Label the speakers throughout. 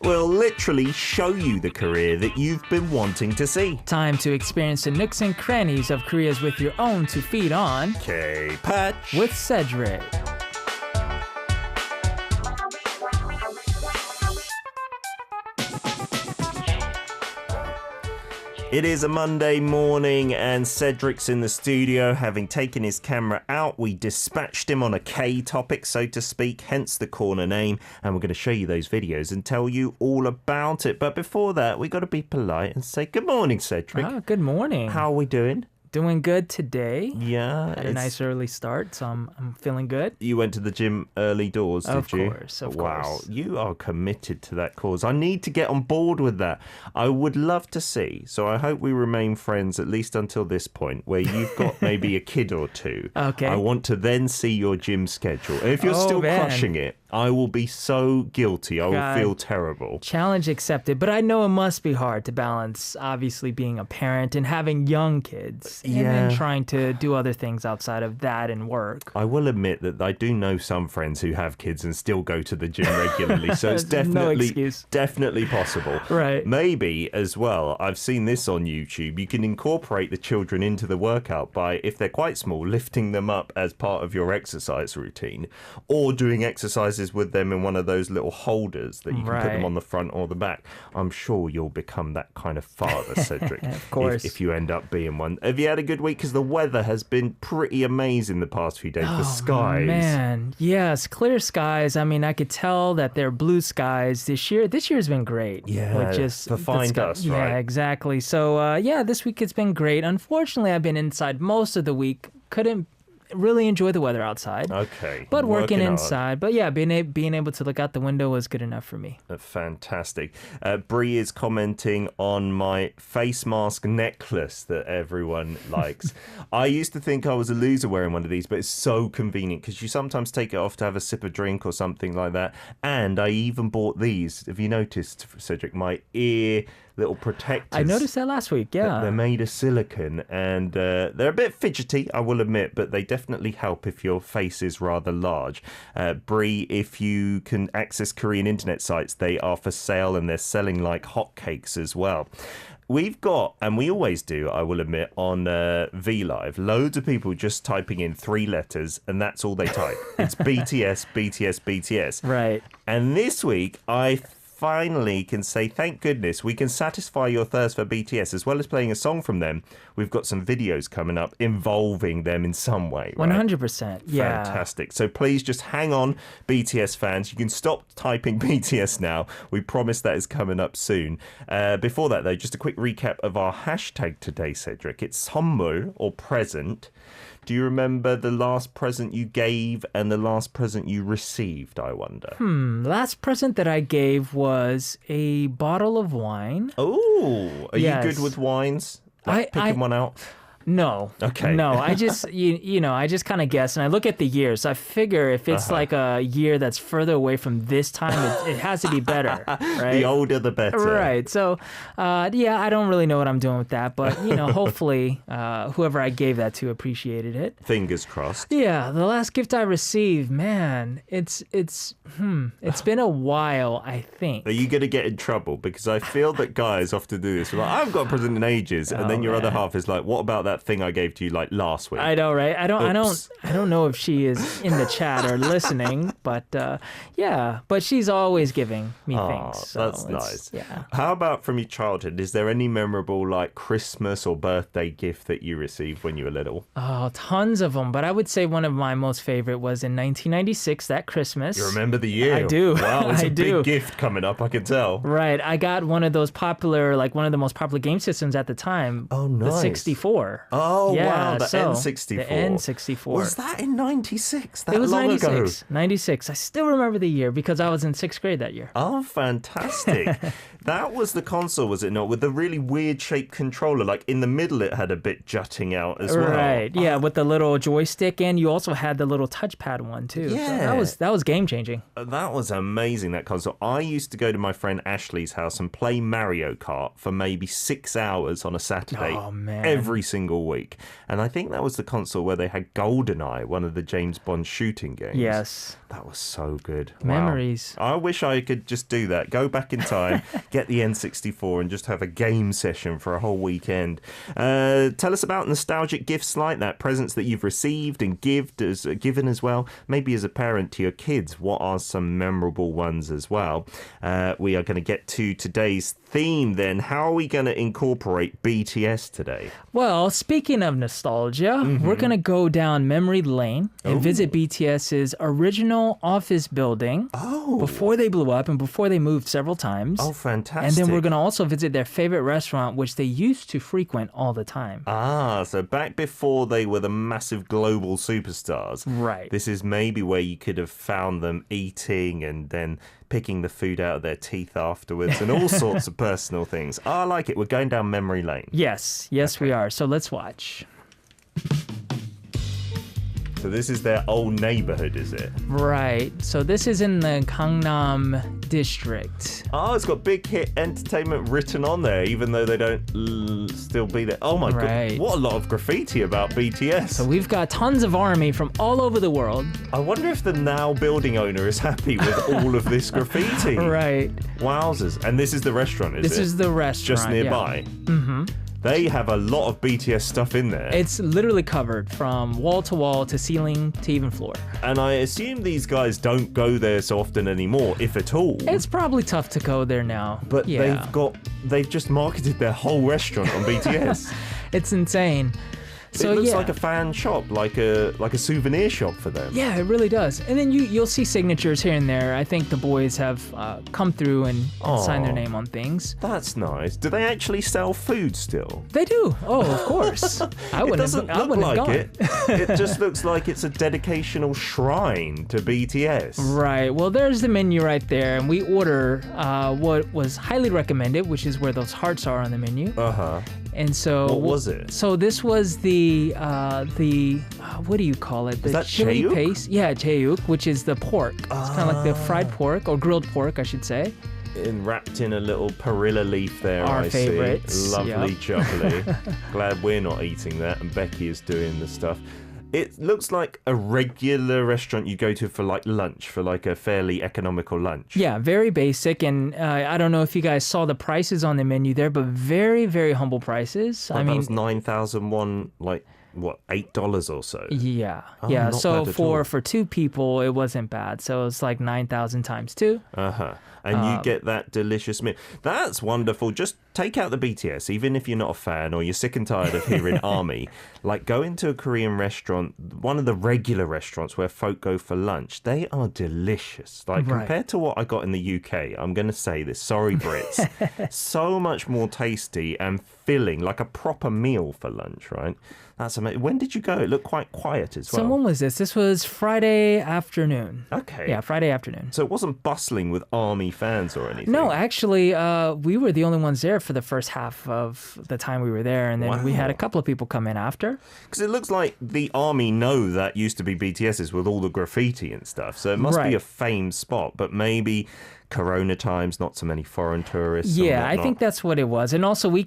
Speaker 1: We'll literally show you the Korea that you've been wanting to see.
Speaker 2: Time to experience the nooks and crannies of Korea's with your own to feed on
Speaker 1: K-Patch
Speaker 2: with Cedric.
Speaker 1: It is a Monday morning and Cedric's in the studio. Having taken his camera out, we dispatched him on a K topic, so to speak, hence the corner name. And we're going to show you those videos and tell you all about it. But before that, we got to be polite and say good morning, Cedric.
Speaker 2: Oh, good morning.
Speaker 1: How are we doing?
Speaker 2: Doing good today.
Speaker 1: Yeah.
Speaker 2: Had a nice early start, so I'm feeling good.
Speaker 1: You went to the gym early doors, did you?
Speaker 2: Of course.
Speaker 1: Wow, you are committed to that cause. I need to get on board with that. I would love to see, so I hope we remain friends at least until this point, where you've got maybe a kid or two.
Speaker 2: Okay.
Speaker 1: I want to then see your gym schedule. If you're still crushing it, I will be so guilty. I will feel terrible.
Speaker 2: Challenge accepted. But I know it must be hard to balance, obviously, being a parent and having young kids.
Speaker 1: Yeah.
Speaker 2: And then trying to do other things outside of that and work.
Speaker 1: I will admit that I do know some friends who have kids and still go to the gym regularly. So it's definitely possible.
Speaker 2: Right.
Speaker 1: Maybe as well, I've seen this on YouTube. You can incorporate the children into the workout by, if they're quite small, lifting them up as part of your exercise routine or doing exercises with them in one of those little holders that you can put them on the front or the back. I'm sure you'll become that kind of father, Cedric.
Speaker 2: Of course.
Speaker 1: If you end up being one. Have you had a good week? Because the weather has been pretty amazing the past few days. The skies.
Speaker 2: Man, yes, clear skies. I mean, I could tell that they're blue skies this year. This year's been great.
Speaker 1: Yeah, the fine dust, right?
Speaker 2: Yeah, exactly. So, this week it's been great. Unfortunately, I've been inside most of the week. Couldn't really enjoy the weather outside.
Speaker 1: Okay.
Speaker 2: But working inside. But yeah, being able to look out the window was good enough for me.
Speaker 1: Fantastic. Bree is commenting on my face mask necklace that everyone likes. I used to think I was a loser wearing one of these, but it's so convenient because you sometimes take it off to have a sip of drink or something like that. And I even bought these. Have you noticed, Cedric, my ear little protectors?
Speaker 2: I noticed that last week, yeah.
Speaker 1: They're made of silicone and they're a bit fidgety, I will admit, but they definitely help if your face is rather large. Bree, if you can access Korean internet sites, they are for sale and they're selling like hotcakes as well. We've got, and we always do, I will admit, on VLive, loads of people just typing in 3 letters and that's all they type. It's BTS, BTS, BTS.
Speaker 2: Right.
Speaker 1: And this week, I finally can say, thank goodness, we can satisfy your thirst for BTS as well as playing a song from them. We've got some videos coming up involving them in some way. Right?
Speaker 2: 100%. Yeah.
Speaker 1: Fantastic. So please just hang on, BTS fans. You can stop typing BTS now. We promise that is coming up soon. Before that, though, just a quick recap of our hashtag today, Cedric. It's 선물 or present. Do you remember the last present you gave and the last present you received, I wonder?
Speaker 2: Last present that I gave was a bottle of wine.
Speaker 1: Oh, are you good with wines? Like picking one out?
Speaker 2: No.
Speaker 1: Okay.
Speaker 2: No, I just, I just kind of guess and I look at the years. So I figure if it's like a year that's further away from this time, it has to be better, right?
Speaker 1: The older, the better.
Speaker 2: Right. So, I don't really know what I'm doing with that, but, hopefully whoever I gave that to appreciated it.
Speaker 1: Fingers crossed.
Speaker 2: Yeah. The last gift I received, man, it's been a while, I think.
Speaker 1: Are you going to get in trouble? Because I feel that guys often do this. We're like, I haven't got a present in ages. And then your other half is like, what about that thing I gave to you like last week?
Speaker 2: I know, right? I don't know if she is in the chat or listening, but but she's always giving me things. So
Speaker 1: that's nice.
Speaker 2: Yeah.
Speaker 1: How about from your childhood? Is there any memorable like Christmas or birthday gift that you received when you were little?
Speaker 2: Oh, tons of them. But I would say one of my most favorite was in 1996, that Christmas.
Speaker 1: You remember the year?
Speaker 2: I do.
Speaker 1: Wow, it's a big gift coming up, I can tell.
Speaker 2: Right. I got one of those one of the most popular game systems at the time.
Speaker 1: Oh, nice.
Speaker 2: The 64.
Speaker 1: Oh, wow, the N64.
Speaker 2: The N64.
Speaker 1: Was that in 96?
Speaker 2: It was 96. 96. I still remember the year because I was in 6th grade that year.
Speaker 1: Oh, fantastic. That was the console, was it not? With the really weird shaped controller. Like in the middle, it had a bit jutting out as well.
Speaker 2: Right. Yeah, with the little joystick, and you also had the little touchpad one too.
Speaker 1: Yeah.
Speaker 2: So that was game changing.
Speaker 1: That was amazing, that console. I used to go to my friend Ashley's house and play Mario Kart for maybe 6 hours on a Saturday.
Speaker 2: Oh, man.
Speaker 1: Every single single week. And I think that was the console where they had GoldenEye, one of the James Bond shooting games.
Speaker 2: Yes.
Speaker 1: That was so good.
Speaker 2: Memories.
Speaker 1: Wow. I wish I could just do that. Go back in time, get the N64 and just have a game session for a whole weekend. Tell us about nostalgic gifts like that, presents that you've received and given as well. Maybe as a parent to your kids, what are some memorable ones as well? We are going to get to today's theme then. How are we going to incorporate BTS today?
Speaker 2: Well, speaking of nostalgia, we're going to go down memory lane and visit BTS's original office building before they blew up and before they moved several times.
Speaker 1: Oh, fantastic.
Speaker 2: And then we're going to also visit their favorite restaurant, which they used to frequent all the time.
Speaker 1: So back before they were the massive global superstars.
Speaker 2: Right.
Speaker 1: This is maybe where you could have found them eating and then picking the food out of their teeth afterwards and all sorts of personal things. I like it. We're going down memory lane.
Speaker 2: Yes, we are. So let's watch.
Speaker 1: So this is their old neighborhood, is it?
Speaker 2: Right. So this is in the Gangnam district.
Speaker 1: Oh, it's got Big Hit Entertainment written on there, even though they don't still be there. Oh my God. What a lot of graffiti about BTS.
Speaker 2: So we've got tons of ARMY from all over the world.
Speaker 1: I wonder if the now building owner is happy with all of this graffiti.
Speaker 2: Right.
Speaker 1: Wowzers. And this is the restaurant, is it?
Speaker 2: This is the restaurant.
Speaker 1: Just nearby.
Speaker 2: Yeah. Mm-hmm.
Speaker 1: They have a lot of BTS stuff in there.
Speaker 2: It's literally covered from wall to ceiling to even floor.
Speaker 1: And I assume these guys don't go there so often anymore, if at all.
Speaker 2: It's probably tough to go there now.
Speaker 1: But
Speaker 2: yeah.
Speaker 1: they've just marketed their whole restaurant on BTS.
Speaker 2: It's insane. So,
Speaker 1: it looks like a fan shop, like a souvenir shop for them.
Speaker 2: Yeah, it really does. And then you'll see signatures here and there. I think the boys have come through and signed their name on things.
Speaker 1: That's nice. Do they actually sell food still?
Speaker 2: They do. Oh, of course.
Speaker 1: It doesn't look like it. It just looks like it's a dedicational shrine to BTS.
Speaker 2: Right. Well, there's the menu right there, and we order what was highly recommended, which is where those hearts are on the menu. And so
Speaker 1: what was it?
Speaker 2: So this was the what do you call it? The chili
Speaker 1: chaeuk?
Speaker 2: paste. Yeah, chaeuk, which is the pork. It's kind of like the fried pork or grilled pork, I should say.
Speaker 1: Wrapped in a little perilla leaf there,
Speaker 2: Our
Speaker 1: I
Speaker 2: favorites.
Speaker 1: see. Lovely,
Speaker 2: yep.
Speaker 1: jubbly. Glad we're not eating that and Becky is doing the stuff. It looks like a regular restaurant you go to for like lunch, for like a fairly economical lunch.
Speaker 2: Yeah, very basic. And I don't know if you guys saw the prices on the menu there, but very, very humble prices.
Speaker 1: That was 9,000 like, what, $8 or so?
Speaker 2: Yeah.
Speaker 1: Oh,
Speaker 2: yeah.
Speaker 1: not
Speaker 2: So
Speaker 1: bad at all.
Speaker 2: for two people, it wasn't bad. So it's like 9,000 times two.
Speaker 1: And you get that delicious meal. That's wonderful. Just take out the BTS, even if you're not a fan or you're sick and tired of hearing ARMY. Like, go into a Korean restaurant, one of the regular restaurants where folk go for lunch. They are delicious. Like, compared to what I got in the UK, I'm going to say this. Sorry, Brits. So much more tasty and filling, like a proper meal for lunch, right? That's amazing. When did you go? It looked quite quiet as well.
Speaker 2: So when was this? This was Friday afternoon.
Speaker 1: Okay.
Speaker 2: Yeah, Friday afternoon.
Speaker 1: So it wasn't bustling with ARMY fans or anything?
Speaker 2: No, actually, we were the only ones there for the first half of the time we were there. And then we had a couple of people come in after.
Speaker 1: Because it looks like the ARMY know that used to be BTS's with all the graffiti and stuff. So it must be a famed spot. But maybe Corona times, not so many foreign tourists.
Speaker 2: Yeah, I think that's what it was. And also we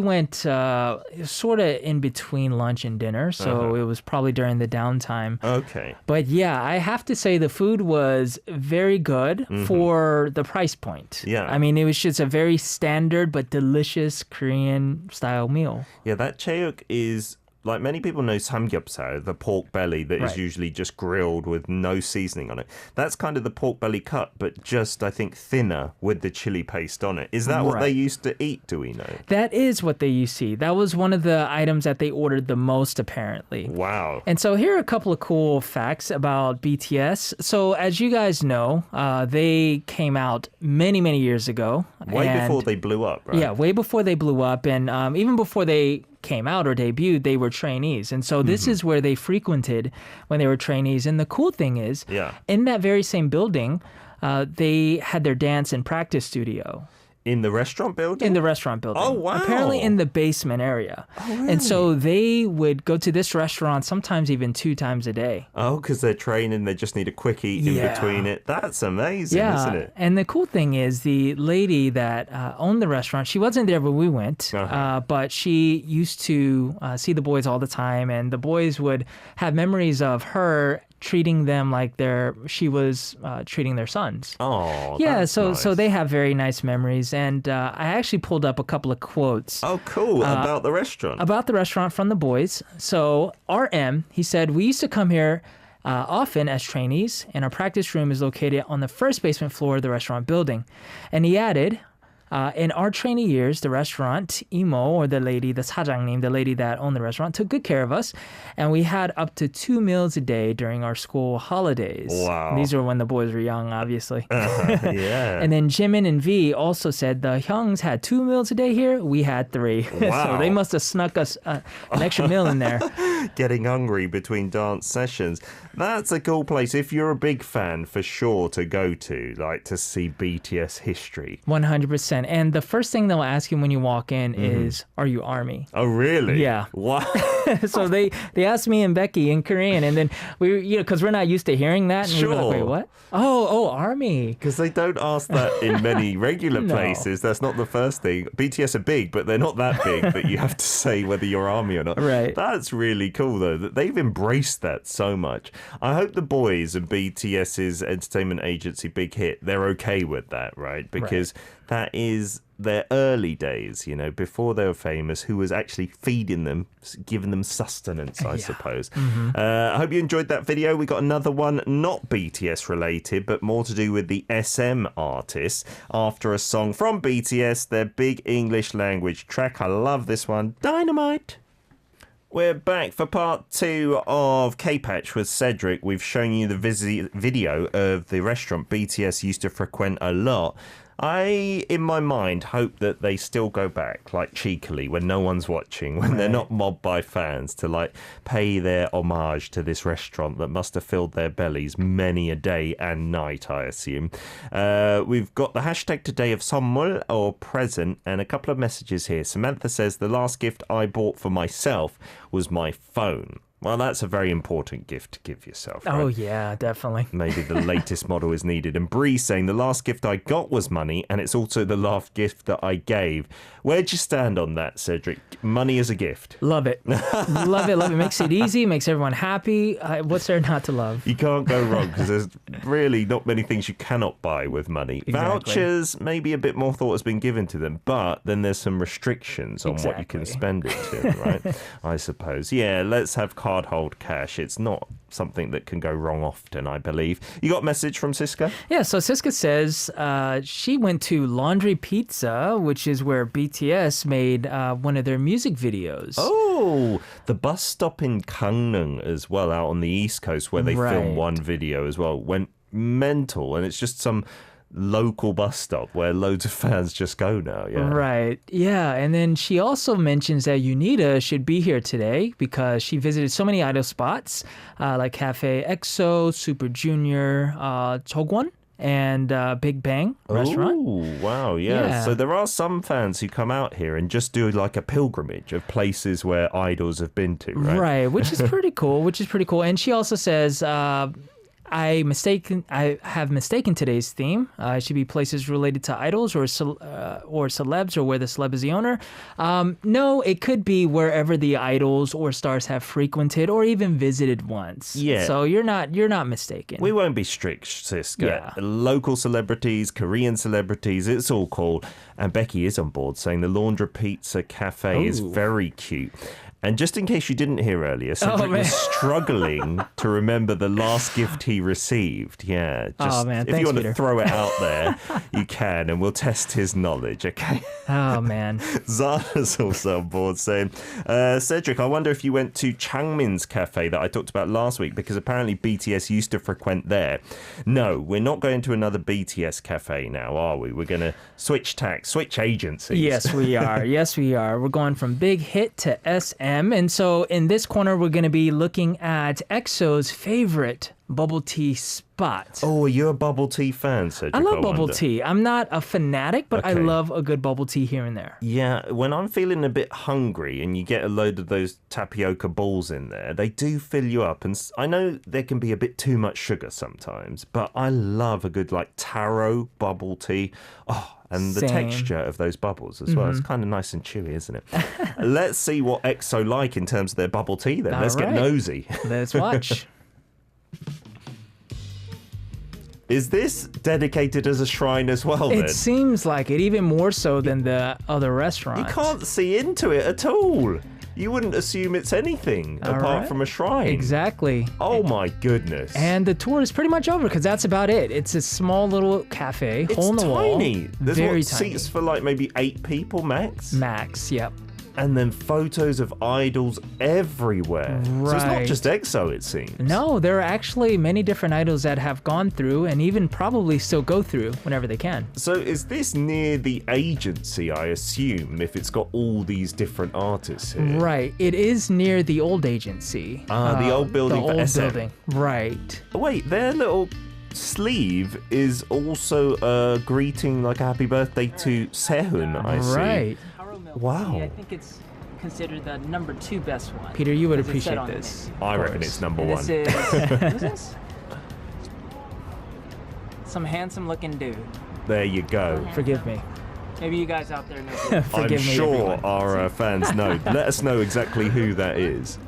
Speaker 2: went sort of in between lunch and dinner. So it was probably during the downtime.
Speaker 1: Okay.
Speaker 2: But yeah, I have to say the food was very good for the price point.
Speaker 1: Yeah.
Speaker 2: I mean, it was just a very standard but delicious Korean style meal.
Speaker 1: Yeah, that chaeuk is, like many people know samgyeopsal, the pork belly that is usually just grilled with no seasoning on it. That's kind of the pork belly cut, but just, I think, thinner with the chili paste on it. Is that what they used to eat, do we know?
Speaker 2: That is what they used to eat. That was one of the items that they ordered the most, apparently.
Speaker 1: Wow.
Speaker 2: And so here are a couple of cool facts about BTS. So as you guys know, they came out many, many years ago.
Speaker 1: Way before they blew up, right?
Speaker 2: Yeah, way before they blew up. And even before they came out or debuted, they were trainees. And so this is where they frequented when they were trainees. And the cool thing is, in that very same building, they had their dance and practice studio.
Speaker 1: In the restaurant building?
Speaker 2: In the restaurant building.
Speaker 1: Oh, wow.
Speaker 2: Apparently in the basement area.
Speaker 1: Oh, really?
Speaker 2: And so they would go to this restaurant sometimes even 2 times a day.
Speaker 1: Oh, because they're training, they just need a quick eat in between it. That's amazing, isn't it?
Speaker 2: And the cool thing is the lady that owned the restaurant, she wasn't there when we went, but she used to see the boys all the time, and the boys would have memories of her treating them like she was treating their sons.
Speaker 1: Oh,
Speaker 2: yeah.
Speaker 1: that's
Speaker 2: So
Speaker 1: nice.
Speaker 2: they have very nice memories, and I actually pulled up a couple of quotes.
Speaker 1: Oh, cool! About the restaurant.
Speaker 2: About the restaurant from the boys. So RM, he said, we used to come here often as trainees, and our practice room is located on the first basement floor of the restaurant building. And he added, in our trainee years, the restaurant, Imo, or the 사장님, the lady that owned the restaurant, took good care of us. And we had up to 2 meals a day during our school holidays.
Speaker 1: Wow.
Speaker 2: These were when the boys were young, obviously.
Speaker 1: Yeah.
Speaker 2: And then Jimin and V also said the Hyungs had 2 meals a day here. We had 3.
Speaker 1: Wow.
Speaker 2: So they must have snuck us an extra meal in there.
Speaker 1: Getting hungry between dance sessions. That's a cool place. If you're a big fan, for sure to go to, like to see BTS history.
Speaker 2: 100%. And the first thing they'll ask you when you walk in is, are you ARMY?
Speaker 1: Oh, really?
Speaker 2: Yeah.
Speaker 1: Wow.
Speaker 2: So they asked me and Becky in Korean, and then because we're not used to hearing that, and we were like, wait, what? Oh, ARMY.
Speaker 1: Because they don't ask that in many regular
Speaker 2: No.
Speaker 1: places. That's not the first thing. BTS are big, but they're not that big that you have to say whether you're ARMY or not.
Speaker 2: Right.
Speaker 1: That's really cool, though, that they've embraced that so much. I hope the boys and BTS's entertainment agency Big Hit, they're okay with that, right? Because that is their early days, before they were famous, who was actually feeding them, giving them sustenance, I suppose. I hope you enjoyed that video. We got another one, not BTS related, but more to do with the SM artists. After a song from BTS, their big English language track. I love this one. Dynamite. We're back for part 2 of K-Patch with Cedric. We've shown you the video of the restaurant BTS used to frequent a lot. I, in my mind, hope that they still go back, like cheekily, when no one's watching, when they're not mobbed by fans, to like pay their homage to this restaurant that must have filled their bellies many a day and night, I assume. We've got the hashtag today of 선물 or present, and a couple of messages here. Samantha says, the last gift I bought for myself was my phone. Well, that's a very important gift to give yourself, right?
Speaker 2: Oh, yeah, definitely.
Speaker 1: Maybe the latest model is needed. And Bree saying the last gift I got was money, and it's also the last gift that I gave. Where'd you stand on that, Cedric? Money as a gift.
Speaker 2: Love it. Love it. Makes it easy, makes everyone happy. What's there not to love?
Speaker 1: You can't go wrong because there's really not many things you cannot buy with money.
Speaker 2: Exactly.
Speaker 1: Vouchers, maybe a bit more thought has been given to them, but then there's some restrictions on what you can spend it to, right? I suppose. Yeah, let's have card hold cash. It's not something that can go wrong often, I believe. You got a message from Siska?
Speaker 2: Yeah, so Siska says she went to Laundry Pizza, which is where BTS made one of their music videos.
Speaker 1: Oh, the bus stop in Gangneung as well, out on the East Coast, where they filmed one video as well. Went mental, and it's just some local bus stop where loads of fans just go now. Yeah.
Speaker 2: Right. Yeah. And then she also mentions that Unita should be here today because she visited so many idol spots like Cafe EXO, Super Junior, Jogwon, and Big Bang restaurant.
Speaker 1: Oh, wow. Yeah. So there are some fans who come out here and just do like a pilgrimage of places where idols have been to, right?
Speaker 2: Right. Which is pretty cool. And she also says, I have mistaken today's theme. It should be places related to idols or celebs or where the celeb is the owner. No, it could be wherever the idols or stars have frequented or even visited once.
Speaker 1: Yeah.
Speaker 2: So you're not mistaken.
Speaker 1: We won't be strict, Siska.
Speaker 2: Yeah.
Speaker 1: Local celebrities, Korean celebrities, it's all cool. And Becky is on board saying the Laundry Pizza Cafe is very cute. And just in case you didn't hear earlier, Cedric was struggling to remember the last gift he received. Yeah. Just, if
Speaker 2: Thanks,
Speaker 1: you want
Speaker 2: Peter.
Speaker 1: to throw it out there, you can, and we'll test his knowledge, okay?
Speaker 2: Oh, man.
Speaker 1: Zana's also on board saying, Cedric, I wonder if you went to Changmin's cafe that I talked about last week, because apparently BTS used to frequent there. No, we're not going to another BTS cafe now, are we? We're going to switch agencies.
Speaker 2: Yes, we are. We're going from Big Hit to SM. And so in this corner, we're going to be looking at EXO's favorite bubble tea spot.
Speaker 1: Oh, are you a bubble tea fan, Cedric?
Speaker 2: I love bubble
Speaker 1: wonder?
Speaker 2: tea. I'm not a fanatic, but I
Speaker 1: Okay.
Speaker 2: love a good bubble tea here and there.
Speaker 1: Yeah, when I'm feeling a bit hungry and you get a load of those tapioca balls in there, they do fill you up. And I know there can be a bit too much sugar sometimes, but I love a good like taro bubble tea. Oh, and the
Speaker 2: Same.
Speaker 1: texture of those bubbles as well. It's kind of nice and chewy, isn't it? Let's see what EXO like in terms of their bubble tea then. Let's get
Speaker 2: right.
Speaker 1: nosy.
Speaker 2: Let's watch.
Speaker 1: Is this dedicated as a shrine as well then?
Speaker 2: It seems like it, even more so than the other
Speaker 1: You
Speaker 2: restaurants.
Speaker 1: can't see into it at all. You wouldn't assume it's anything
Speaker 2: All
Speaker 1: apart
Speaker 2: right.
Speaker 1: from a shrine.
Speaker 2: Exactly.
Speaker 1: Oh my goodness.
Speaker 2: And the tour is pretty much over because that's about it. It's a small little cafe,
Speaker 1: it's
Speaker 2: hole in the wall.
Speaker 1: tiny. There's
Speaker 2: Very
Speaker 1: what,
Speaker 2: tiny.
Speaker 1: seats for like maybe 8 people max.
Speaker 2: Max, yep.
Speaker 1: And then photos of idols everywhere. So it's not
Speaker 2: Right.
Speaker 1: just EXO, it seems.
Speaker 2: No, there are actually many different idols that have gone through and even probably still go through whenever they can.
Speaker 1: So is this near the agency, I assume, if it's got all these different artists here?
Speaker 2: Right. It is near the old agency.
Speaker 1: The old building
Speaker 2: The
Speaker 1: for
Speaker 2: old
Speaker 1: SM.
Speaker 2: building. Right.
Speaker 1: Wait, their little sleeve is also a greeting like a happy birthday to Sehun, I see.
Speaker 2: Right.
Speaker 1: Wow.
Speaker 3: I think it's considered the number 2 best one.
Speaker 2: Peter, you would
Speaker 3: As it said
Speaker 2: appreciate
Speaker 3: on the
Speaker 2: this.
Speaker 3: menu.
Speaker 1: I
Speaker 2: of
Speaker 1: reckon
Speaker 2: course.
Speaker 1: it's number
Speaker 3: And
Speaker 1: one.
Speaker 3: this is who's this? Some handsome looking dude.
Speaker 1: There you go.
Speaker 2: Forgive me.
Speaker 3: Maybe you guys out there know.
Speaker 2: Forgive
Speaker 1: I'm
Speaker 2: me,
Speaker 1: sure
Speaker 2: everyone.
Speaker 1: our fans know. Let us know exactly who that is.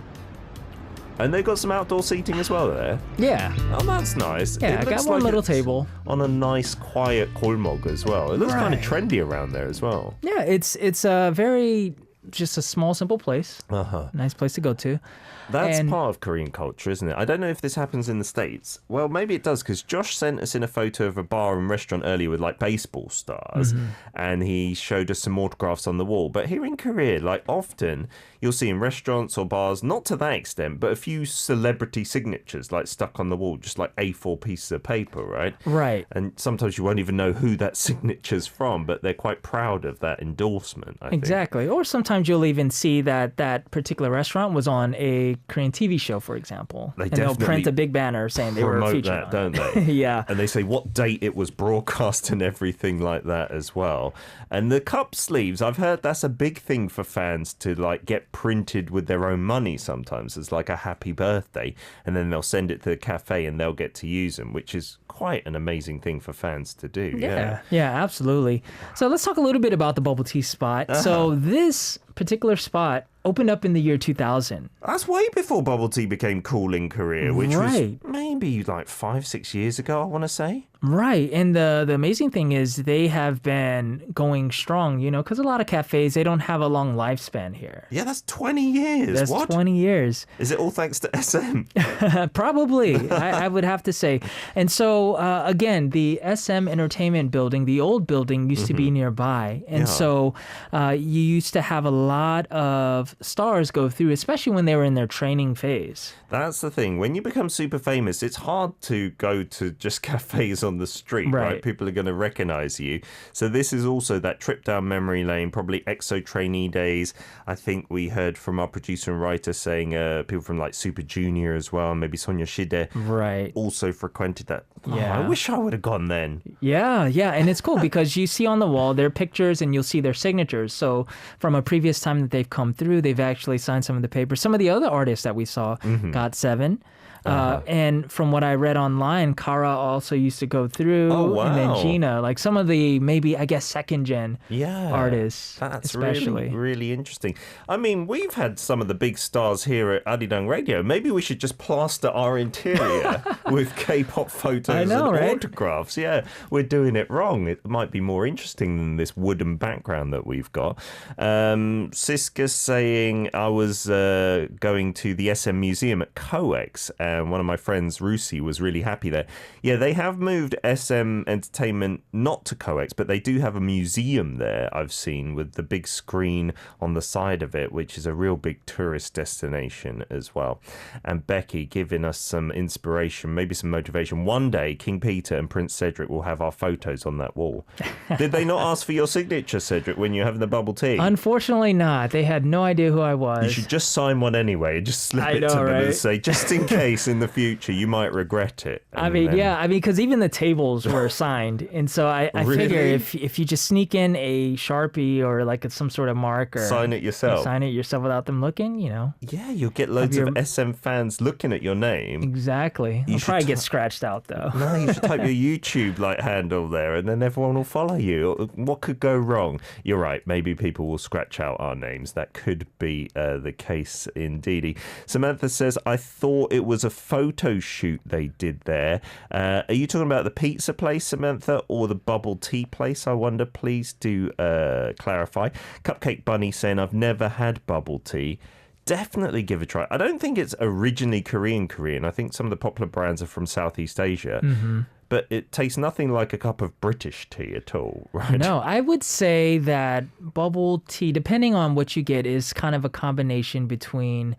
Speaker 1: And they've got some outdoor seating as well there.
Speaker 2: Yeah.
Speaker 1: Oh, that's nice.
Speaker 2: Yeah,
Speaker 1: It
Speaker 2: I got
Speaker 1: looks
Speaker 2: one
Speaker 1: like
Speaker 2: little
Speaker 1: it's
Speaker 2: table.
Speaker 1: on a nice, quiet golmog as well. It looks kind of
Speaker 2: Right.
Speaker 1: trendy around there as well.
Speaker 2: Yeah, it's a very just a small, simple place.
Speaker 1: Uh-huh.
Speaker 2: Nice place to go to.
Speaker 1: That's
Speaker 2: And-
Speaker 1: part of Korean culture, isn't it? I don't know if this happens in the States. Well, maybe it does, because Josh sent us in a photo of a bar and restaurant earlier with like baseball stars, and he showed us some autographs on the wall. But here in Korea, like often you'll see in restaurants or bars, not to that extent, but a few celebrity signatures like stuck on the wall, just like A4 pieces of paper, right?
Speaker 2: Right.
Speaker 1: And sometimes you won't even know who that signature's from, but they're quite proud of that endorsement, I think.
Speaker 2: Exactly. Or sometimes you'll even see that that particular restaurant was on a Korean TV show, for example.
Speaker 1: They
Speaker 2: and they'll print
Speaker 1: definitely
Speaker 2: a big banner saying they were
Speaker 1: Promote
Speaker 2: featured
Speaker 1: that,
Speaker 2: on
Speaker 1: don't
Speaker 2: it.
Speaker 1: they?
Speaker 2: Yeah.
Speaker 1: And they say what date it was broadcast and everything like that as well. And the cup sleeves, I've heard that's a big thing for fans to like get printed with their own money sometimes as like a happy birthday. And then they'll send it to the cafe and they'll get to use them, which is quite an amazing thing for fans to do.
Speaker 2: Yeah, absolutely. So let's talk a little bit about the bubble tea spot. So this particular spot opened up in the year 2000.
Speaker 1: That's way before bubble tea became cool in Korea, which
Speaker 2: Right.
Speaker 1: was maybe like 5-6 years ago, I want to say.
Speaker 2: Right. And the amazing thing is they have been going strong, you know, because a lot of cafes, they don't have a long lifespan here.
Speaker 1: Yeah, that's 20 years.
Speaker 2: That's
Speaker 1: What?
Speaker 2: 20 years.
Speaker 1: Is it all thanks to SM?
Speaker 2: Probably, I would have to say. And so, again, the SM Entertainment building, the old building, used to be nearby. And
Speaker 1: Yeah.
Speaker 2: so you used to have a lot of stars go through, especially when they were in their training phase.
Speaker 1: That's the thing. When you become super famous, it's hard to go to just cafes on the street, right?
Speaker 2: Right.
Speaker 1: People are going to recognize you. So this is also that trip down memory lane, probably EXO trainee days. I think we heard from our producer and writer saying people from like Super Junior as well, and maybe Sonia Shide
Speaker 2: Right.
Speaker 1: also frequented that. Oh,
Speaker 2: Yeah.
Speaker 1: I wish I would have gone then.
Speaker 2: Yeah, and it's cool because you see on the wall their pictures and you'll see their signatures. So from a previous time that they've come through, they've actually signed some of the papers. Some of the other artists that we saw got 7. And from what I read online, Kara also used to go through,
Speaker 1: Oh, wow.
Speaker 2: and then Gina, like some of the maybe I guess second gen
Speaker 1: Yeah,
Speaker 2: artists,
Speaker 1: That's
Speaker 2: especially.
Speaker 1: really, really interesting. I mean, we've had some of the big stars here at ARIRANG Radio. Maybe we should just plaster our interior with K-pop photos
Speaker 2: I know,
Speaker 1: and
Speaker 2: right?
Speaker 1: autographs. Yeah, we're doing it wrong. It might be more interesting than this wooden background that we've got. Siska's saying I was going to the SM Museum at COEX, and one of my friends, Rusi, was really happy there. Yeah, they have moved SM Entertainment not to COEX, but they do have a museum there, I've seen, with the big screen on the side of it, which is a real big tourist destination as well. And Becky giving us some inspiration. maybe some motivation. One day, King Peter and Prince Cedric will have our photos on that wall. Did they not ask for your signature, Cedric, when you're having the bubble tea?
Speaker 2: Unfortunately not. They had no idea who I was.
Speaker 1: You should just sign one anyway. Just slip it to them and say, just in case in the future you might regret it.
Speaker 2: I mean, because even the tables were signed. And so I figure if you just sneak in a Sharpie or like some sort of marker.
Speaker 1: Sign it yourself.
Speaker 2: Sign it yourself without them looking, you know.
Speaker 1: Yeah, you'll get loads of SM fans looking at your name.
Speaker 2: Exactly. You'll probably get scratched out though.
Speaker 1: No, you should type your YouTube handle there and then everyone will follow you. What could go wrong? You're right. Maybe people will scratch out our names. That could be the case indeedy. Samantha says, I thought it was a photo shoot they did there. Are you talking about the pizza place, Samantha, or the bubble tea place? I wonder. Please do clarify. Cupcake Bunny saying, I've never had bubble tea. Definitely give it a try. I don't think it's originally Korean. I think some of the popular brands are from Southeast Asia. Mm-hmm. But it tastes nothing like a cup of British tea at all, right?
Speaker 2: No, I would say that bubble tea, depending on what you get, is kind of a combination between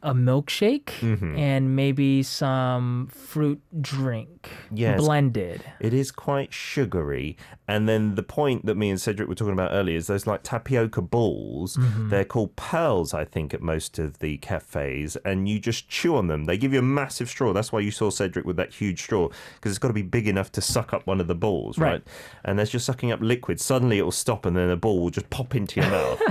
Speaker 2: a milkshake and maybe some fruit drink blended.
Speaker 1: It is quite sugary. And then the point that me and Cedric were talking about earlier is those like tapioca balls. They're called pearls, I think, at most of the cafes. And you just chew on them. They give you a massive straw. That's why you saw Cedric with that huge straw, because it's got to be big enough to suck up one of the balls, right? And as you're sucking up liquid, suddenly it will stop and then a ball will just pop into your mouth.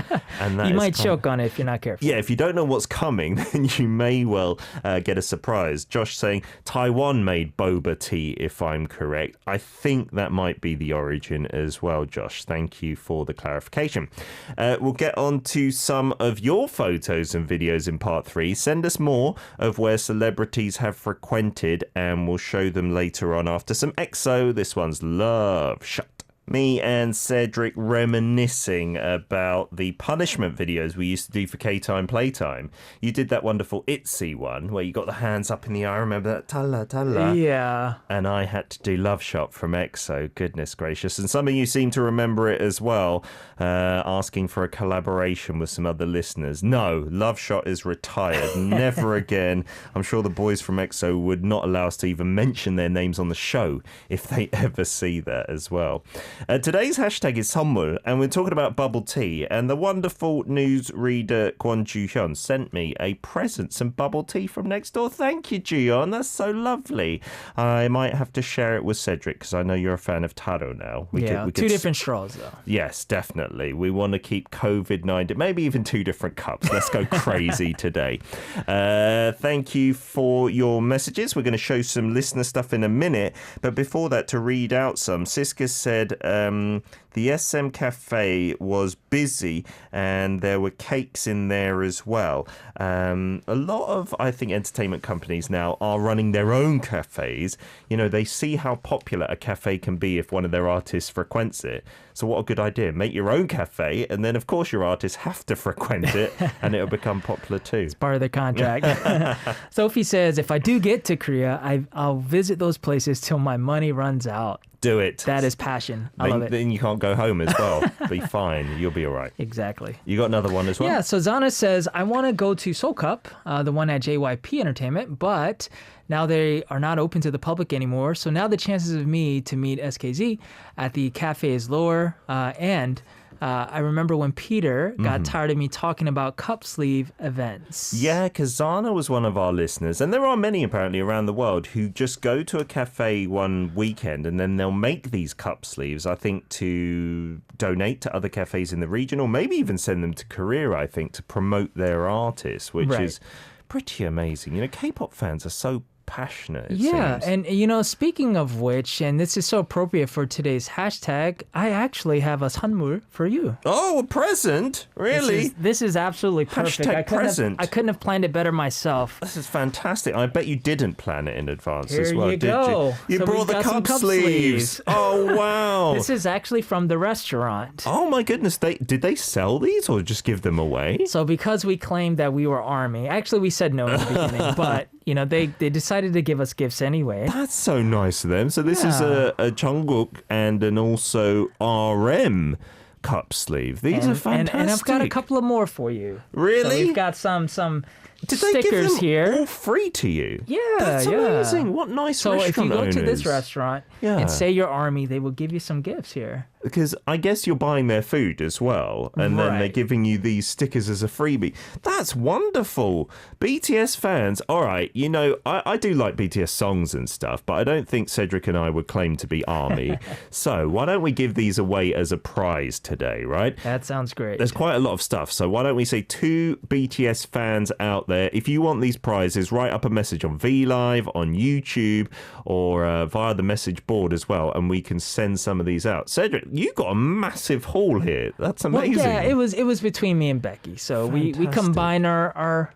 Speaker 1: And that
Speaker 2: you might choke on it if you're not careful.
Speaker 1: Yeah, if you don't know what's coming, then you may well get a surprise. Josh saying Taiwan made boba tea, if I'm correct. I think that might be the origin as well, Josh. Thank you for the clarification. We'll get on to some of your photos and videos in part 3. Send us more of where celebrities have frequented and we'll show them later on after some EXO. This one's Love Shot. Me and Cedric reminiscing about the punishment videos we used to do for K-Time Playtime. You did that wonderful ITZY one where you got the hands up in the air. Remember that? Tala, tala.
Speaker 2: Yeah.
Speaker 1: And I had to do Love Shot from EXO. Goodness gracious. And some of you seem to remember it as well, asking for a collaboration with some other listeners. No, Love Shot is retired. Never again. I'm sure the boys from EXO would not allow us to even mention their names on the show if they ever see that as well. Today's hashtag is 선물, and we're talking about bubble tea. And the wonderful news reader Kwon Ju-hyun sent me a present, some bubble tea from next door. Thank you, Ju-hyun. That's so lovely. I might have to share it with Cedric because I know you're a fan of taro now.
Speaker 2: We could two different straws, though.
Speaker 1: Yes, definitely. We want to keep COVID-19, maybe even 2 different cups. Let's go crazy today. Thank you for your messages. We're going to show some listener stuff in a minute. But before that, to read out some, Siska said, the SM Cafe was busy and there were cakes in there as well. A lot of, I think, entertainment companies now are running their own cafes. You know, they see how popular a cafe can be if one of their artists frequents it. So what a good idea. Make your own cafe and then, of course, your artists have to frequent it and it'll become popular too.
Speaker 2: It's part of their contract. Sophie says, if I do get to Korea, I'll visit those places till my money runs out.
Speaker 1: Do it.
Speaker 2: That is passion. I love it.
Speaker 1: Then you can't go home as well. Be fine. You'll be all right.
Speaker 2: Exactly.
Speaker 1: You got another one as well?
Speaker 2: Yeah, so Zana says, I want to go to Seoul Cup, the one at JYP Entertainment, but now they are not open to the public anymore. So now the chances of me to meet SKZ at the cafe is lower. And I remember when Peter got tired of me talking about cup sleeve events.
Speaker 1: Yeah, because Zana was one of our listeners, and there are many apparently around the world who just go to a cafe one weekend and then they'll make these cup sleeves, I think, to donate to other cafes in the region, or maybe even send them to Korea, I think, to promote their artists, which is pretty amazing. You know, K-pop fans are so passionate.
Speaker 2: Yeah, and you know, speaking of which, and this is so appropriate for today's hashtag, I actually have a 선물 for you.
Speaker 1: Oh, a present? Really?
Speaker 2: This is absolutely perfect. I couldn't have planned it better myself.
Speaker 1: This is fantastic. I bet you didn't plan it in advance
Speaker 2: Here
Speaker 1: as well,
Speaker 2: you
Speaker 1: did
Speaker 2: go.
Speaker 1: you? You brought the cup sleeves. Oh, wow.
Speaker 2: This is actually from the restaurant.
Speaker 1: Oh, my goodness. Did they sell these or just give them away?
Speaker 2: So because we claimed that we were ARMY, actually we said no in the beginning, but you know, they decided to give us gifts anyway.
Speaker 1: That's so nice of them. So this is a Jungkook and an also RM cup sleeve. These are fantastic.
Speaker 2: And I've got a couple of more for you.
Speaker 1: Really?
Speaker 2: So we've got some
Speaker 1: Did they give
Speaker 2: stickers
Speaker 1: them
Speaker 2: here.
Speaker 1: all free to you?
Speaker 2: Yeah,
Speaker 1: That's
Speaker 2: yeah.
Speaker 1: amazing. What nice
Speaker 2: So if you
Speaker 1: restaurant
Speaker 2: go to this
Speaker 1: owners.
Speaker 2: restaurant
Speaker 1: Yeah.
Speaker 2: and say you're Army, they will give you some gifts here.
Speaker 1: Because I guess you're buying their food as well, and then they're
Speaker 2: Right.
Speaker 1: giving you these stickers as a freebie. That's wonderful. BTS fans, all right, you know, I do like BTS songs and stuff, but I don't think Cedric and I would claim to be ARMY. So why don't we give these away as a prize today, right?
Speaker 2: That sounds great.
Speaker 1: There's quite a lot of stuff, so why don't we say 2 BTS fans out there, if you want these prizes, write up a message on VLive, on YouTube, or via the message board as well, and we can send some of these out. Cedric, you got a massive haul here. That's amazing.
Speaker 2: Well, yeah, it was between me and Becky. So we
Speaker 1: Fantastic.
Speaker 2: combined our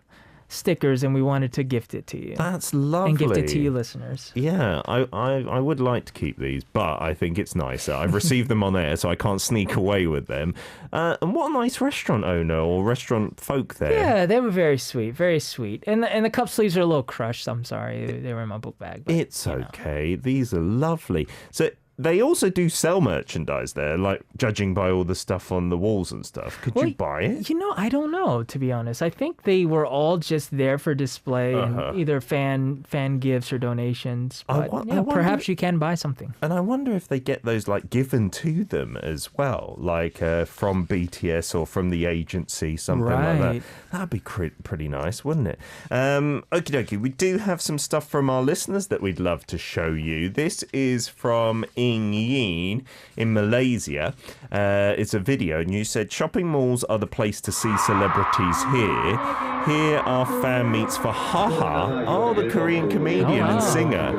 Speaker 2: stickers and we wanted to gift it to you.
Speaker 1: That's lovely.
Speaker 2: And gift it to you listeners.
Speaker 1: Yeah, I would like to keep these, but I think it's nicer. I've received them on air, so I can't sneak away with them. And what a nice restaurant owner or restaurant folk there.
Speaker 2: Yeah, they were very sweet, very sweet. And the cup sleeves are a little crushed. I'm sorry, they were in my book bag. But,
Speaker 1: It's okay. These are lovely. So they also do sell merchandise there, like judging by all the stuff on the walls and stuff. Could you buy it?
Speaker 2: You know, I don't know, to be honest. I think they were all just there for display and either fan gifts or donations. But perhaps you can buy something.
Speaker 1: And I wonder if they get those like given to them as well, like from BTS or from the agency, something like that.
Speaker 2: Right.
Speaker 1: That'd be pretty nice, wouldn't it? Okie dokie, we do have some stuff from our listeners that we'd love to show you. This is from Ing Yin in Malaysia. It's a video, and you said shopping malls are the place to see celebrities here. Here are fan meets for Haha. Oh, the Korean comedian and singer.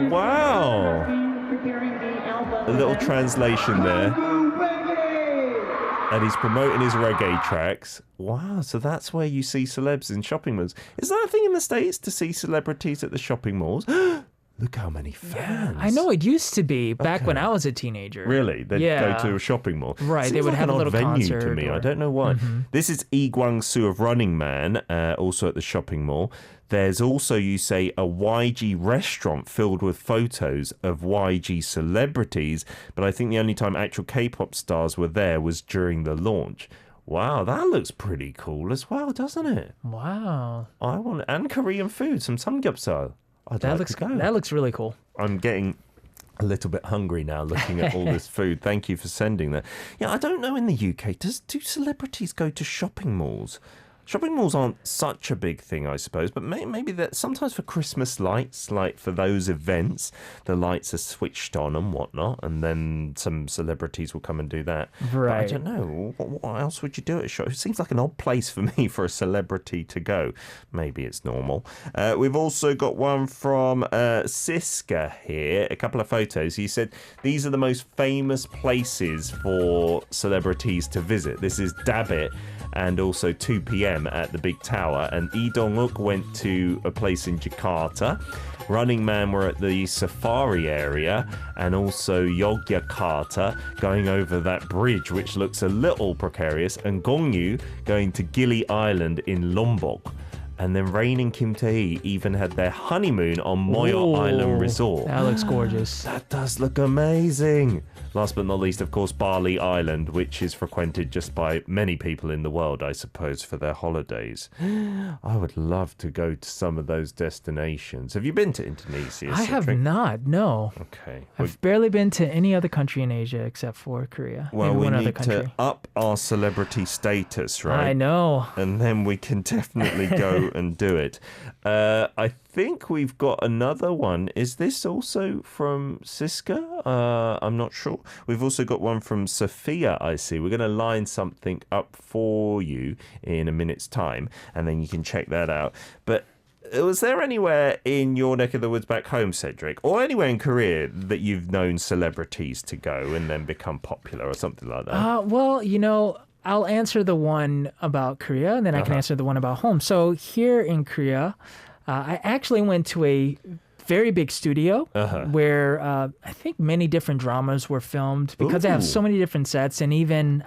Speaker 1: Wow. A little translation there. And he's promoting his reggae tracks. Wow, so that's where you see celebs in shopping malls. Is that a thing in the States to see celebrities at the shopping malls? Look how many fans.
Speaker 2: I know it used to be back when I was a teenager.
Speaker 1: Really? They'd go to a shopping mall.
Speaker 2: Right,
Speaker 1: Seems
Speaker 2: they would
Speaker 1: like
Speaker 2: have
Speaker 1: an
Speaker 2: a
Speaker 1: odd
Speaker 2: little
Speaker 1: venue
Speaker 2: concert.
Speaker 1: to me. I don't know why. This is Lee Gwang-soo of Running Man, also at the shopping mall. There's also, you say, a YG restaurant filled with photos of YG celebrities, but I think the only time actual K-pop stars were there was during the launch. Wow, that looks pretty cool as well, doesn't it?
Speaker 2: Wow.
Speaker 1: And Korean food, some samgyeopsal.
Speaker 2: That looks really cool.
Speaker 1: I'm getting a little bit hungry now looking at all this food. Thank you for sending that. Yeah, I don't know in the UK, do celebrities go to shopping malls? Shopping malls aren't such a big thing, I suppose, but maybe that sometimes for Christmas lights, like for those events, the lights are switched on and whatnot, and then some celebrities will come and do that.
Speaker 2: Right.
Speaker 1: But I don't know. What else would you do at a shop? It seems like an odd place for me for a celebrity to go. Maybe it's normal. We've also got one from Siska here, a couple of photos. He said, these are the most famous places for celebrities to visit. This is Dabbit and also 2 p.m. at the Big Tower. And Lee Dong-wook went to a place in Jakarta. Running Man were at the Safari area, and also Yogyakarta going over that bridge, which looks a little precarious, and Gongyu going to Gili Island in Lombok. And then Rain and Kim Tae even had their honeymoon on Moyo Island Resort.
Speaker 2: That looks gorgeous.
Speaker 1: That does look amazing. Last but not least, of course, Bali Island, which is frequented just by many people in the world, I suppose, for their holidays. I would love to go to some of those destinations. Have you been to Indonesia?
Speaker 2: I have
Speaker 1: Cedric?
Speaker 2: not, no.
Speaker 1: Okay.
Speaker 2: I've barely been to any other country in Asia except for Korea.
Speaker 1: Well,
Speaker 2: Maybe
Speaker 1: we
Speaker 2: one other
Speaker 1: need
Speaker 2: country.
Speaker 1: to up our celebrity status, right?
Speaker 2: I know.
Speaker 1: And then we can definitely go and do it. I think we've got another one. Is this also from Siska? I'm not sure. We've also got one from Sophia, I see. We're going to line something up for you in a minute's time, and then you can check that out. But was there anywhere in your neck of the woods back home, Cedric, or anywhere in Korea that you've known celebrities to go and then become popular or something like that?
Speaker 2: Well, you know, I'll answer the one about Korea, and then I can answer the one about home. So here in Korea, I actually went to a very big studio where I think many different dramas were filmed because they have so many different sets. And even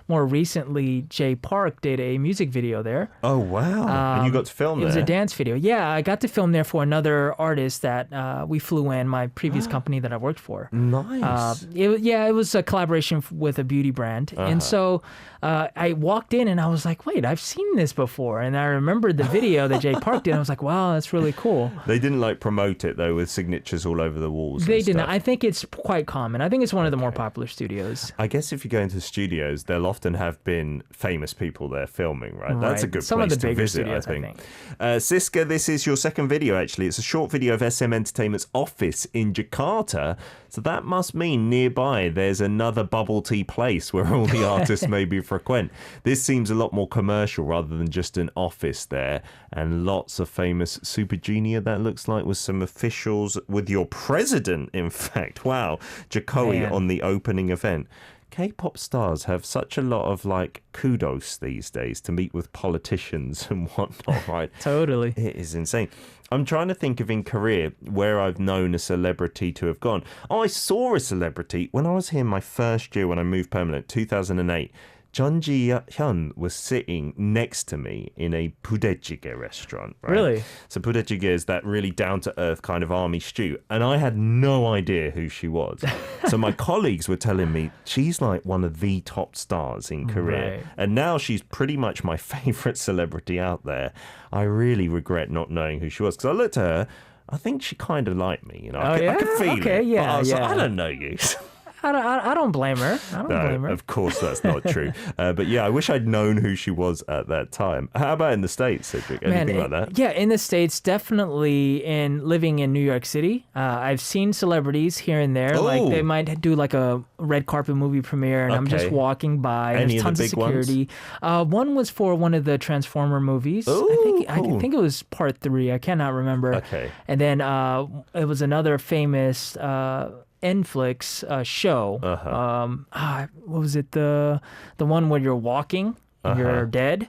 Speaker 2: more recently, Jay Park did a music video there.
Speaker 1: Oh, wow. And you got to film there?
Speaker 2: It was a dance video. Yeah, I got to film there for another artist that we flew in, my previous company that I worked for.
Speaker 1: Nice.
Speaker 2: It was a collaboration with a beauty brand. And so I walked in and I was like, wait, I've seen this before. And I remembered the video that Jay Park did. And I was like, wow, that's really cool.
Speaker 1: They didn't like promote it though with signatures all over the walls.
Speaker 2: They didn't. I think it's quite common. I think it's one of the more popular studios.
Speaker 1: I guess if you go into studios, there'll often have been famous people there filming, right? That's a good
Speaker 2: Some
Speaker 1: place
Speaker 2: of the
Speaker 1: to
Speaker 2: bigger
Speaker 1: visit,
Speaker 2: studios,
Speaker 1: I think. Siska, this is your second video, actually. It's a short video of SM Entertainment's office in Jakarta. So that must mean nearby there's another bubble tea place where all the artists maybe frequent. This seems a lot more commercial rather than just an office there. And lots of famous Super Junior, that looks like, with some officials, with your president, in fact. Wow. Jokowi on the opening event. K-pop stars have such a lot of kudos these days to meet with politicians and whatnot, right?
Speaker 2: Totally.
Speaker 1: It is insane. I'm trying to think of in Korea where I've known a celebrity to have gone. Oh, I saw a celebrity when I was here my first year when I moved permanent, 2008. Jun Ji-hyun was sitting next to me in a budae-jjigae restaurant. Right?
Speaker 2: Really?
Speaker 1: So budae-jjigae is that really down-to-earth kind of army stew. And I had no idea who she was. So my colleagues were telling me she's like one of the top stars in Korea.
Speaker 2: Right.
Speaker 1: And now she's pretty much my favorite celebrity out there. I really regret not knowing who she was. Because I looked at her, I think she kind of liked me. I could feel it.
Speaker 2: Yeah,
Speaker 1: but I was like, I don't know you.
Speaker 2: I don't blame her. I don't blame her.
Speaker 1: Of course that's not true. But yeah, I wish I'd known who she was at that time. How about in the States, Cedric? Anything like that?
Speaker 2: Yeah, in the States, definitely living in New York City. I've seen celebrities here and there. Like they might do a red carpet movie premiere and I'm just walking by.
Speaker 1: Any
Speaker 2: There's tons of security. One was for one of the Transformer movies. I think it was part 3. I cannot remember.
Speaker 1: Okay.
Speaker 2: And then it was another famous Netflix show. What was it? The one where you're walking and you're dead.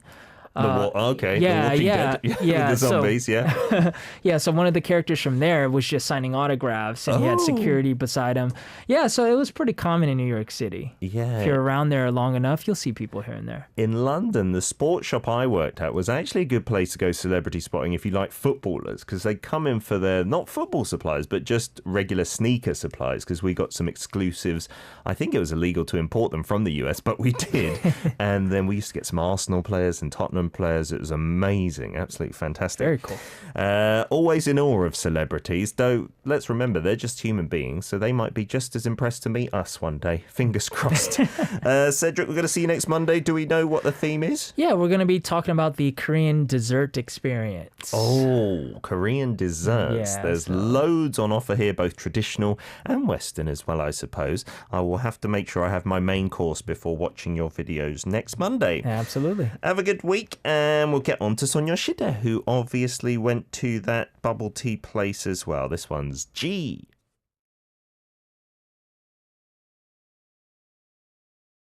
Speaker 1: The Walking Dead.
Speaker 2: Yeah.
Speaker 1: With the zombies,
Speaker 2: Yeah, so one of the characters from there was just signing autographs and he had security beside him. Yeah, so it was pretty common in New York City.
Speaker 1: Yeah.
Speaker 2: If you're around there long enough, you'll see people here and there.
Speaker 1: In London, the sports shop I worked at was actually a good place to go celebrity spotting if you like footballers, because they come in for their, not football supplies, but just regular sneaker supplies, because we got some exclusives. I think it was illegal to import them from the US, but we did. And then we used to get some Arsenal players and Tottenham players. It was amazing, absolutely fantastic.
Speaker 2: Very cool.
Speaker 1: Always in awe of celebrities, though let's remember they're just human beings, so they might be just as impressed to meet us one day. Fingers crossed. Cedric, we're going to see you next Monday. Do we know what the theme is?
Speaker 2: Yeah, we're going to be talking about the Korean dessert experience.
Speaker 1: Oh, Korean desserts.
Speaker 2: Yeah,
Speaker 1: There's loads on offer here, both traditional and Western as well, I suppose. I will have to make sure I have my main course before watching your videos next Monday.
Speaker 2: Absolutely.
Speaker 1: Have a good week, and we'll get on to Sonia Shida, who obviously went to that bubble tea place as well. This one's G.